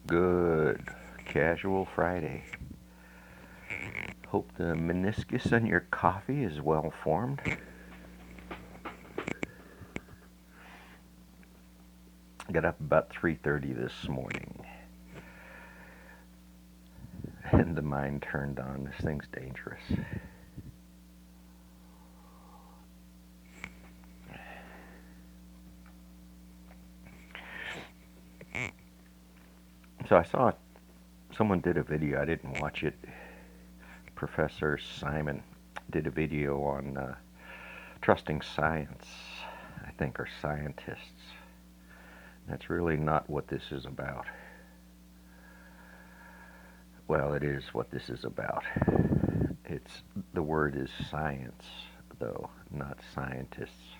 Good. Casual Friday. Hope the meniscus on your coffee is well formed. Got up about 3:30 this morning. And the mind turned on. This thing's dangerous. So I saw someone did a video. I didn't watch it. Professor Simon did a video on trusting science, I think, or scientists. That's really not what this is about. Well, it is what this is about. The word is science, though, not scientists.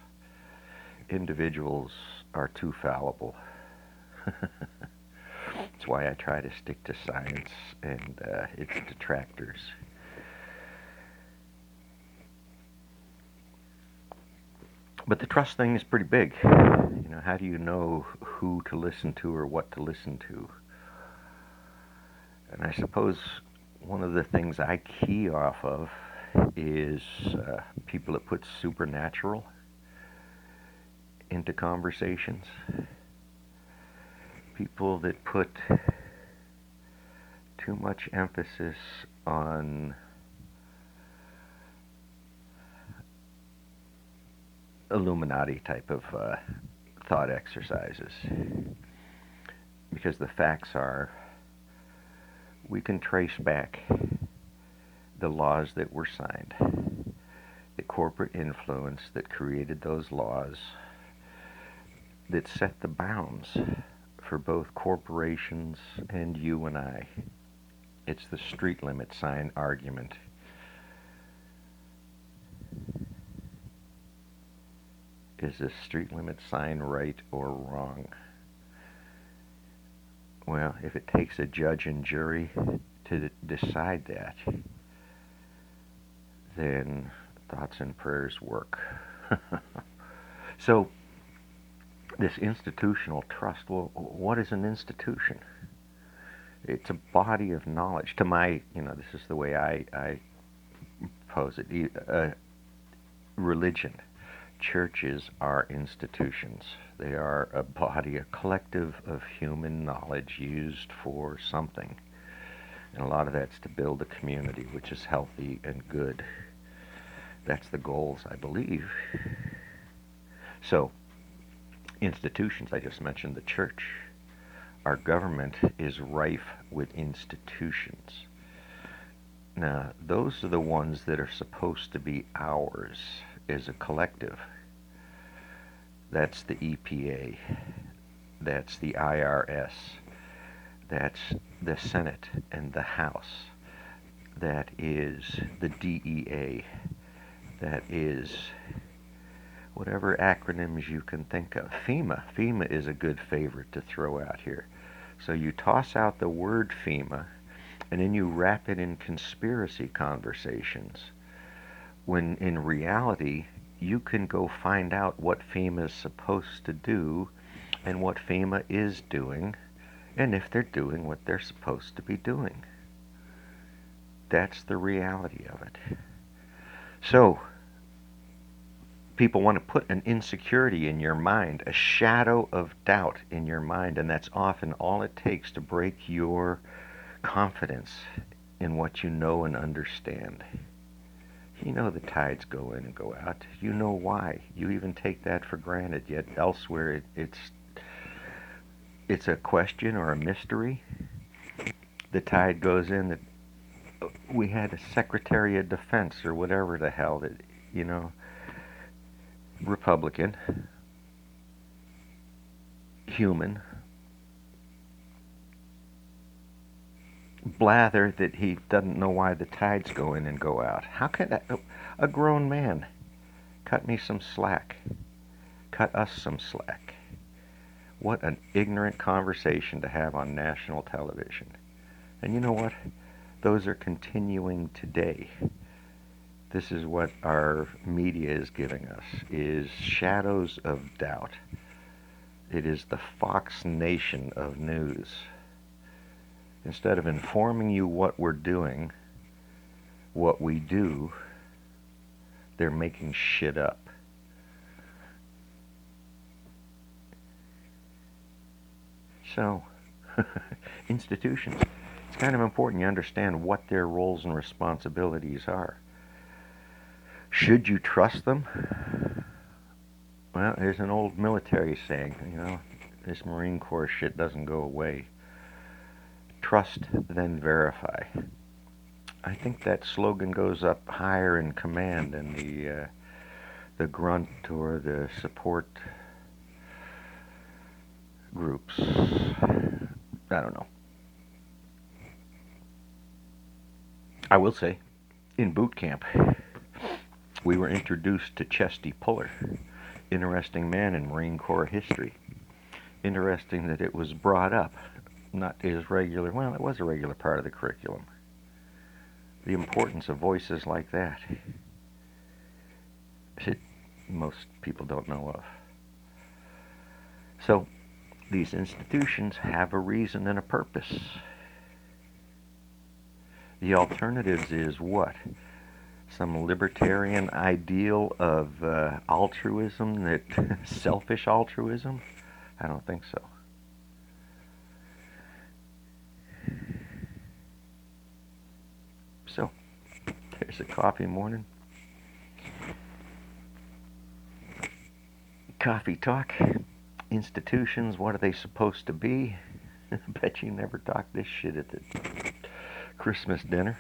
Individuals are too fallible. That's why I try to stick to science and its detractors. But the trust thing is pretty big. You know, how do you know who to listen to or what to listen to? And I suppose one of the things I key off of is people that put supernatural into conversations. People that put too much emphasis on Illuminati type of thought exercises. Because the facts are, we can trace back the laws that were signed, the corporate influence that created those laws, that set the bounds for both corporations and you and I. It's the street limit sign argument. Is a street limit sign right or wrong? Well, if it takes a judge and jury to decide that, then thoughts and prayers work. So, this institutional trust, well, what is an institution? It's a body of knowledge. To my, this is the way I pose it. Religion. Churches are institutions. They are a body, a collective of human knowledge used for something. And a lot of that's to build a community which is healthy and good. That's the goals, I believe. So, institutions, I just mentioned the church. Our government is rife with institutions. Now, those are the ones that are supposed to be ours as a collective. That's the EPA. That's the IRS. That's the Senate and the House. That is the DEA. That is whatever acronyms you can think of. FEMA. FEMA is a good favorite to throw out here. So you toss out the word FEMA, and then you wrap it in conspiracy conversations, when in reality, you can go find out what FEMA is supposed to do and what FEMA is doing, and if they're doing what they're supposed to be doing. That's the reality of it. So, people want to put an insecurity in your mind, a shadow of doubt in your mind, and that's often all it takes to break your confidence in what you know and understand. You know the tides go in and go out. You know why. You even take that for granted, yet elsewhere it's a question or a mystery. The tide goes in that we had a Secretary of Defense or whatever the hell that, Republican, human, blather that he doesn't know why the tides go in and go out. How could a grown man cut me some slack? Cut us some slack. What an ignorant conversation to have on national television. And you know what? Those are continuing today. This is what our media is giving us, is shadows of doubt. It is the Fox Nation of news. Instead of informing you what we're doing, what we do, they're making shit up. So, institutions, it's kind of important you understand what their roles and responsibilities are. Should you trust them? Well, there's an old military saying, this Marine Corps shit doesn't go away. Trust, then verify. I think that slogan goes up higher in command than the grunt or the support groups. I don't know. I will say, in boot camp, we were introduced to Chesty. Interesting man in Marine Corps history. Interesting that it was brought up, not as regular, well, it was a regular part of the curriculum. The importance of voices like that, most people don't know of. So, these institutions have a reason and a purpose. The alternatives is what? Some libertarian ideal of altruism, that selfish altruism? I don't think so. So, there's a coffee morning. Coffee talk. Institutions, what are they supposed to be? I bet you never talked this shit at the Christmas dinner.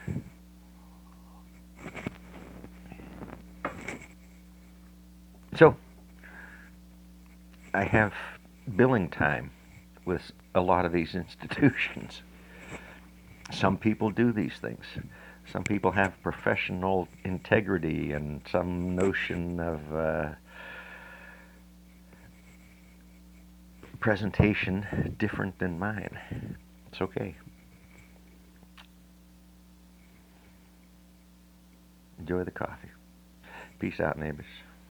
So, I have billing time with a lot of these institutions. Some people do these things. Some people have professional integrity and some notion of presentation different than mine. It's okay. Enjoy the coffee. Peace out, neighbors.